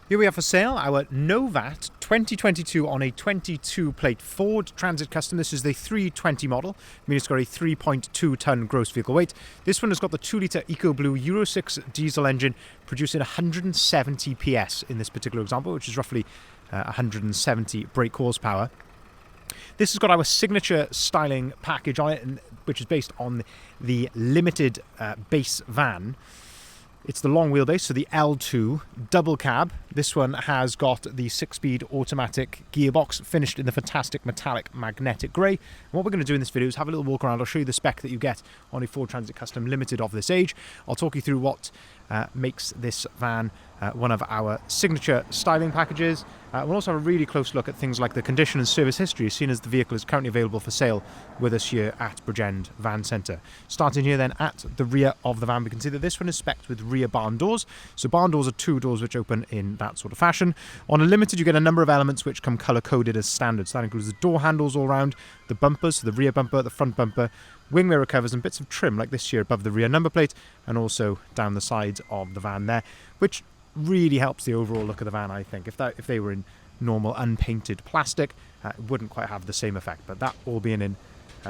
Here we have for sale our no VAT 2022 on a 22 plate Ford Transit Custom. This is the 320 model, meaning it's got a 3.2 tonne gross vehicle weight. This one has got the 2 litre EcoBlue Euro 6 diesel engine producing 170 PS in this particular example, which is roughly 170 brake horsepower. This has got our signature styling package on it, which is based on the limited base van. It's the long wheelbase, so the L2 double cab. This one has got the 6-speed automatic gearbox finished in the fantastic metallic magnetic grey. And what we're going to do in this video is have a little walk around. I'll show you the spec that you get on a Ford Transit Custom Limited of this age. I'll talk you through what makes this van one of our signature styling packages. We'll also have a really close look at things like the condition and service history, seeing as the vehicle is currently available for sale with us here at Bridgend Van Centre. Starting here then at the rear of the van, we can see that this one is spec'd with rear barn doors. So barn doors are 2 doors which open in that sort of fashion. On a Limited, you get a number of elements which come colour-coded as standard. So that includes the door handles all round, the bumpers, so the rear bumper, the front bumper, wing mirror covers and bits of trim like this here above the rear number plate and also down the sides of the van there, which really helps the overall look of the van, I think. If they were in normal unpainted plastic, it wouldn't quite have the same effect, but that all being in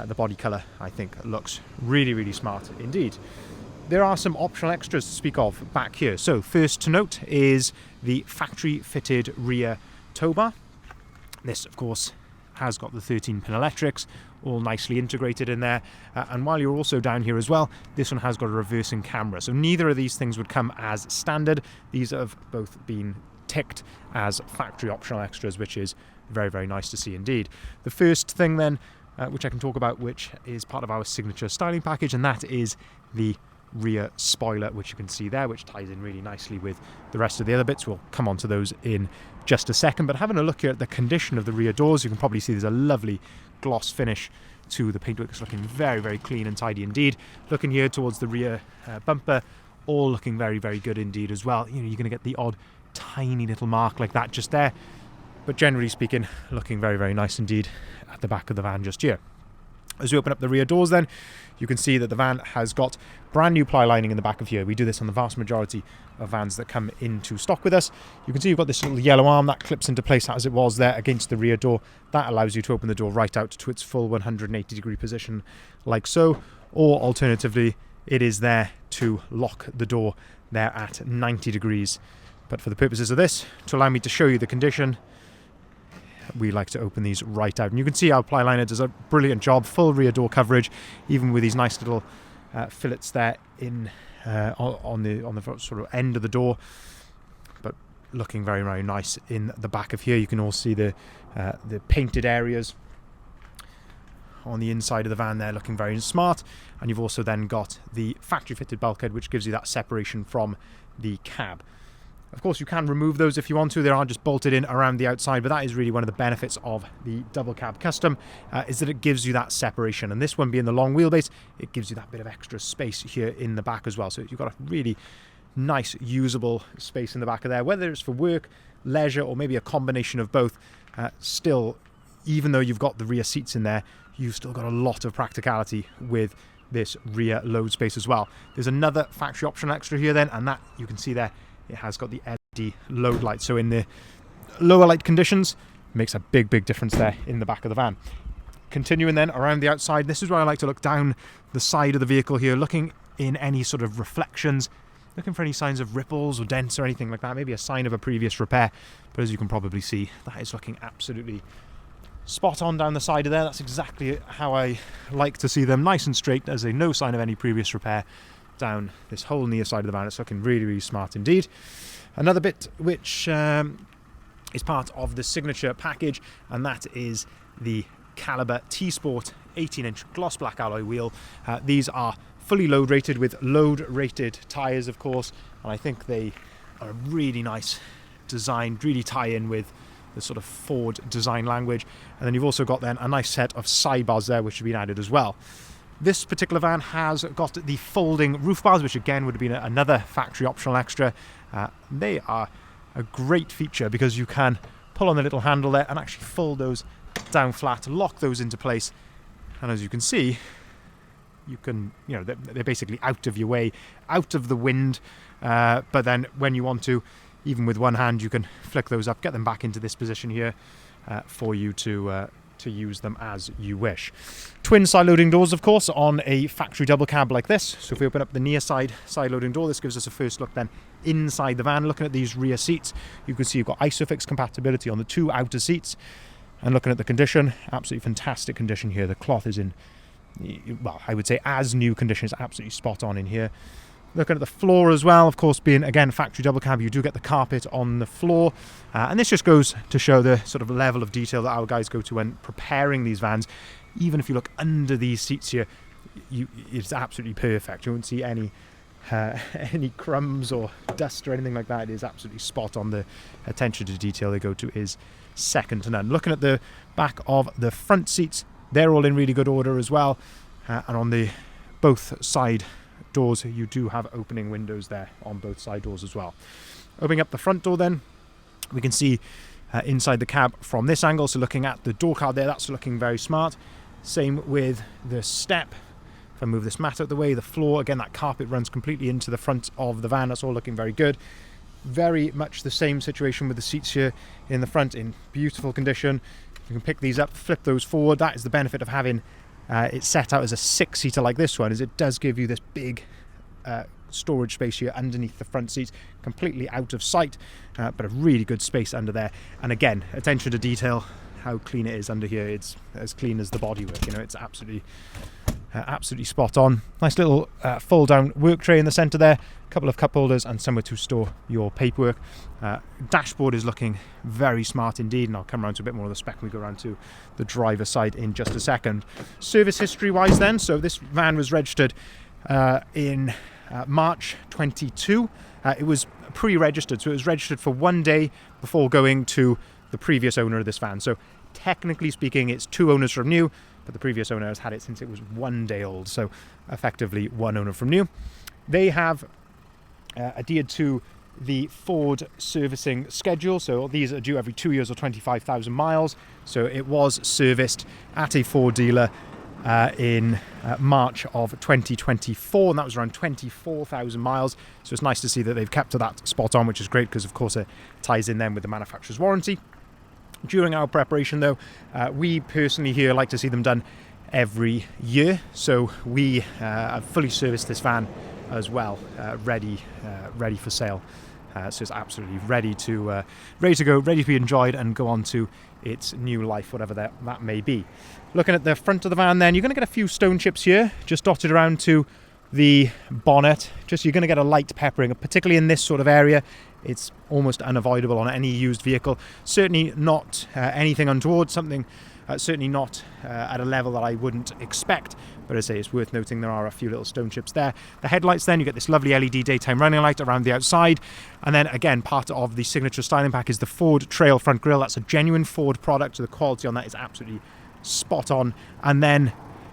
the body colour, I think looks really, really smart indeed. There are some optional extras to speak of back here. So first to note is the factory fitted rear tow bar. This of course has got the 13-pin electrics all nicely integrated in there, and while you're also down here as well, this one has got a reversing camera. So neither of these things would come as standard. These have both been ticked as factory optional extras, which is very, very nice to see indeed. The first thing then which I can talk about, which is part of our signature styling package, and that is the rear spoiler, which you can see there, which ties in really nicely with the rest of the other bits. We'll come on to those in just a second, but having a look here at the condition of the rear doors, you can probably see there's a lovely gloss finish to the paintwork. It's looking very, very clean and tidy indeed. Looking here towards the rear bumper, all looking very, very good indeed as well. You know, you're going to get the odd tiny little mark like that just there, but generally speaking, looking very, very nice indeed at the back of the van just here. As we open up the rear doors then, you can see that the van has got brand new ply lining in the back of here. We do this on the vast majority of vans that come into stock with us. You can see you've got this little yellow arm that clips into place as it was there against the rear door. That allows you to open the door right out to its full 180-degree position like so, or alternatively, it is there to lock the door there at 90 degrees. But for the purposes of this, to allow me to show you the condition, we like to open these right out. And you can see our ply liner does a brilliant job, full rear door coverage, even with these nice little fillets there in on the sort of end of the door, but looking very, very nice in the back of here. You can all see the painted areas on the inside of the van there, looking very smart. And you've also then got the factory fitted bulkhead, which gives you that separation from the cab. Of course, you can remove those if you want to. They are just bolted in around the outside, but that is really one of the benefits of the double cab custom, is that it gives you that separation. And this one being the long wheelbase, it gives you that bit of extra space here in the back as well. So you've got a really nice, usable space in the back of there, whether it's for work, leisure, or maybe a combination of both. Still, even though you've got the rear seats in there, you've still got a lot of practicality with this rear load space as well. There's another factory optional extra here then, and that you can see there, it has got the LED load light. So in the lower light conditions, it makes a big, big difference there in the back of the van. Continuing then around the outside, this is where I like to look down the side of the vehicle here, looking in any sort of reflections, looking for any signs of ripples or dents or anything like that, maybe a sign of a previous repair. But as you can probably see, that is looking absolutely spot on down the side of there. That's exactly how I like to see them, nice and straight. There's no sign of any previous repair down this whole near side of the van. It's looking really, really smart indeed. Another bit which is part of the signature package, and that is the Caliber T-Sport 18-inch gloss black alloy wheel. These are fully load rated with load rated tyres, of course, and I think they are really nice design, really tie in with the sort of Ford design language. And then you've also got then a nice set of sidebars there which have been added as well. This particular van has got the folding roof bars, which again would have been another factory optional extra. They are a great feature because you can pull on the little handle there and actually fold those down flat, lock those into place, and as you can see, you can, they're basically out of your way, out of the wind, but then when you want to, even with one hand you can flick those up, get them back into this position here for you to use them as you wish. Twin side loading doors, of course, on a factory double cab like this. So if we open up the near side loading door, this gives us a first look then inside the van. Looking at these rear seats, you can see you've got ISOFIX compatibility on the 2 outer seats. And looking at the condition, absolutely fantastic condition here. The cloth is in, well, I would say as new condition. It's absolutely spot on in here. Looking at the floor as well, of course, being again factory double cab, you do get the carpet on the floor, and this just goes to show the sort of level of detail that our guys go to when preparing these vans. Even if you look under these seats here, it's absolutely perfect. You won't see any crumbs or dust or anything like that. It is absolutely spot on. The attention to detail they go to is second to none. Looking at the back of the front seats, they're all in really good order as well, and on the both side doors you do have opening windows there on both side doors as well. Opening up the front door then, we can see inside the cab from this angle. So looking at the door card there, that's looking very smart. Same with the step. If I move this mat out of the way, the floor, again, that carpet runs completely into the front of the van. That's all looking very good. Very much the same situation with the seats here in the front, in beautiful condition. You can pick these up, flip those forward. That is the benefit of having it set out as a 6-seater like this one, is it does give you this big storage space here underneath the front seats, completely out of sight, but a really good space under there. And again, attention to detail, how clean it is under here. It's as clean as the bodywork, you know, it's absolutely spot on. Nice little fold down work tray in the center there, a couple of cup holders and somewhere to store your paperwork. Dashboard is looking very smart indeed, and I'll come around to a bit more of the spec when we go around to the driver's side in just a second. Service history wise then, so this van was registered in March 22. It was pre-registered, so it was registered for 1 day before going to the previous owner of this van. So technically speaking, it's 2 owners from new, but the previous owner has had it since it was 1 day old, so effectively 1 owner from new. They have adhered to the Ford servicing schedule, so these are due every 2 years or 25,000 miles. So it was serviced at a Ford dealer in March of 2024, and that was around 24,000 miles. So it's nice to see that they've kept to that spot on, which is great, because of course it ties in then with the manufacturer's warranty. During our preparation though, we personally here like to see them done every year, so we have fully serviced this van as well, ready for sale. So it's absolutely ready to go, ready to be enjoyed and go on to its new life, whatever that may be. Looking at the front of the van then, you're going to get a few stone chips here, just dotted around to the bonnet. Just you're going to get a light peppering, particularly in this sort of area. It's almost unavoidable on any used vehicle. Certainly not anything untoward, something certainly not at a level that I wouldn't expect. But as I say, it's worth noting there are a few little stone chips there. The headlights then, you get this lovely LED daytime running light around the outside. And then again, part of the signature styling pack is the Ford Trail front grille. That's a genuine Ford product, so the quality on that is absolutely spot on. And then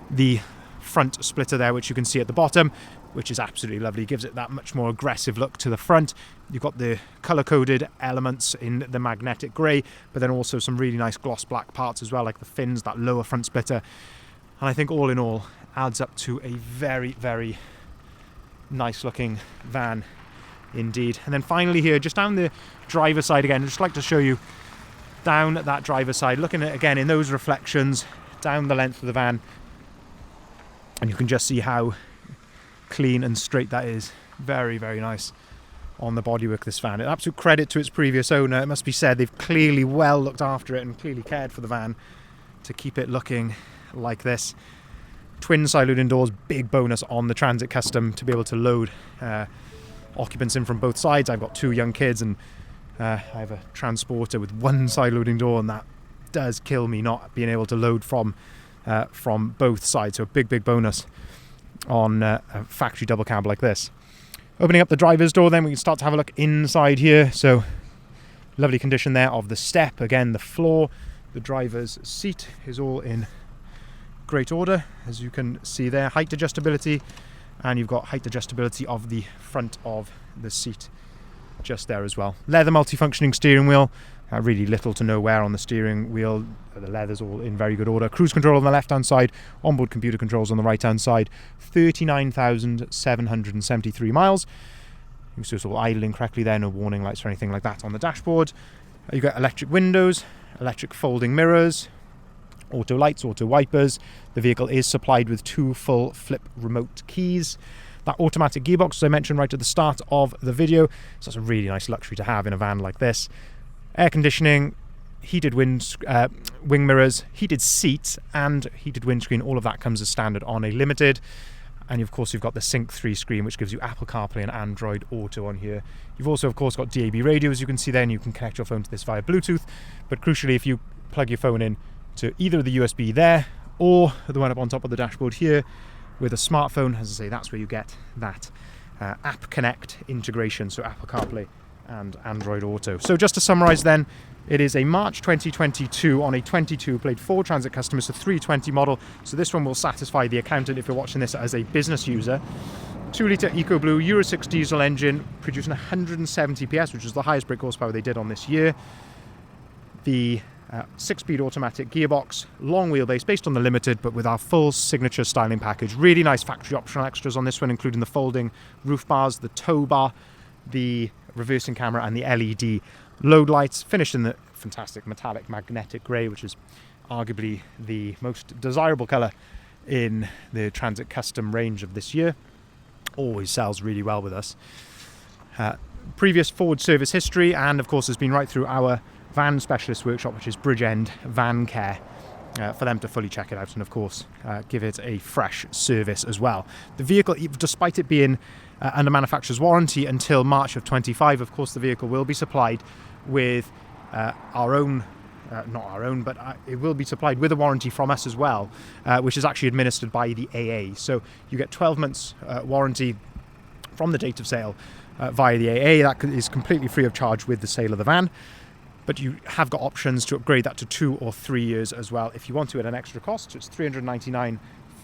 the front splitter there, which you can see at the bottom, which is absolutely lovely, gives it that much more aggressive look to the front. You've got the color-coded elements in the magnetic grey, but then also some really nice gloss black parts as well, like the fins, that lower front splitter. And I think all in all adds up to a very, very nice looking van indeed. And then finally here, just down the driver's side again, I'd just like to show you down that driver's side, looking at again in those reflections down the length of the van, and you can just see how clean and straight that is. Very, very nice on the bodywork of this van. An absolute credit to its previous owner. It must be said, they've clearly well looked after it and clearly cared for the van to keep it looking like this. Twin side loading doors, big bonus on the Transit Custom to be able to load occupants in from both sides. I've got 2 young kids, and I have a Transporter with 1 side loading door, and that does kill me not being able to load from both sides. So a big bonus on a factory double cab like this. Opening up the driver's door then, we can start to have a look inside here. So lovely condition there of the step. Again, the floor, the driver's seat is all in great order, as you can see there. Height adjustability, and you've got height adjustability of the front of the seat just there as well. Leather multifunctioning steering wheel, really little to no wear on the steering wheel. The leather's all in very good order. Cruise control on the left hand side, onboard computer controls on the right hand side. 39,773 miles. You can see it's all idling correctly there, no warning lights or anything like that on the dashboard. You've got electric windows, electric folding mirrors, auto lights, auto wipers. The vehicle is supplied with 2 full flip remote keys. That automatic gearbox, as I mentioned right at the start of the video, so that's a really nice luxury to have in a van like this. Air conditioning, heated wing mirrors, heated seats and heated windscreen, all of that comes as standard on a limited. And of course you've got the Sync 3 screen, which gives you Apple CarPlay and Android Auto on here. You've also of course got DAB radio, as you can see there, and you can connect your phone to this via Bluetooth. But crucially, if you plug your phone in to either the USB there or the one up on top of the dashboard here with a smartphone, as I say, that's where you get that App Connect integration, so Apple CarPlay and Android Auto. So just to summarize then, it is a March 2022 on a 22 plate Ford Transit customer, so 320 model. So this one will satisfy the accountant if you're watching this as a business user. 2-litre EcoBlue Euro 6 diesel engine, producing 170 PS, which is the highest brake horsepower they did on this year. The 6-speed automatic gearbox, long wheelbase, based on the limited, but with our full signature styling package. Really nice factory optional extras on this one, including the folding roof bars, the tow bar, the reversing camera and the LED load lights, finished in the fantastic metallic magnetic grey, which is arguably the most desirable colour in the Transit Custom range of this year. Always sells really well with us. Previous Ford service history, and of course has been right through our van specialist workshop, which is Bridgend Van Care, for them to fully check it out and of course give it a fresh service as well. The vehicle, despite it being under manufacturer's warranty until March of 25, of course the vehicle will be supplied with our own, not our own, but it will be supplied with a warranty from us as well, which is actually administered by the AA. So you get 12 months warranty from the date of sale via the AA. That is completely free of charge with the sale of the van. But you have got options to upgrade that to 2 or 3 years as well if you want to at an extra cost. So it's $399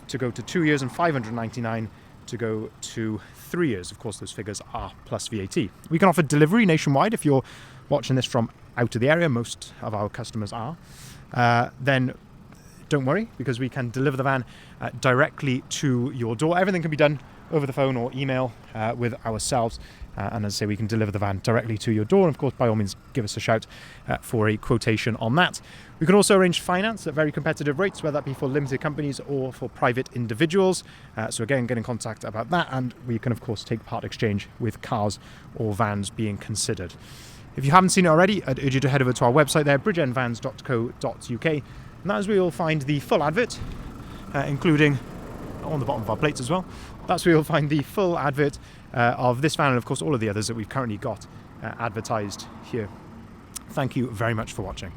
to go to 2 years and $599 to go to 3 years. Of course, those figures are plus VAT. We can offer delivery nationwide if you're watching this from out of the area. Most of our customers are. Then don't worry, because we can deliver the van directly to your door. Everything can be done over the phone or email with ourselves. And as I say, we can deliver the van directly to your door. And of course, by all means, give us a shout for a quotation on that. We can also arrange finance at very competitive rates, whether that be for limited companies or for private individuals. So again, get in contact about that. And we can, of course, take part exchange with cars or vans being considered. If you haven't seen it already, I'd urge you to head over to our website there, bridgeendvans.co.uk. And that is where you'll find the full advert, including on the bottom of our plates as well. That's where you'll find the full advert of this van and of course all of the others that we've currently got advertised here. Thank you very much for watching.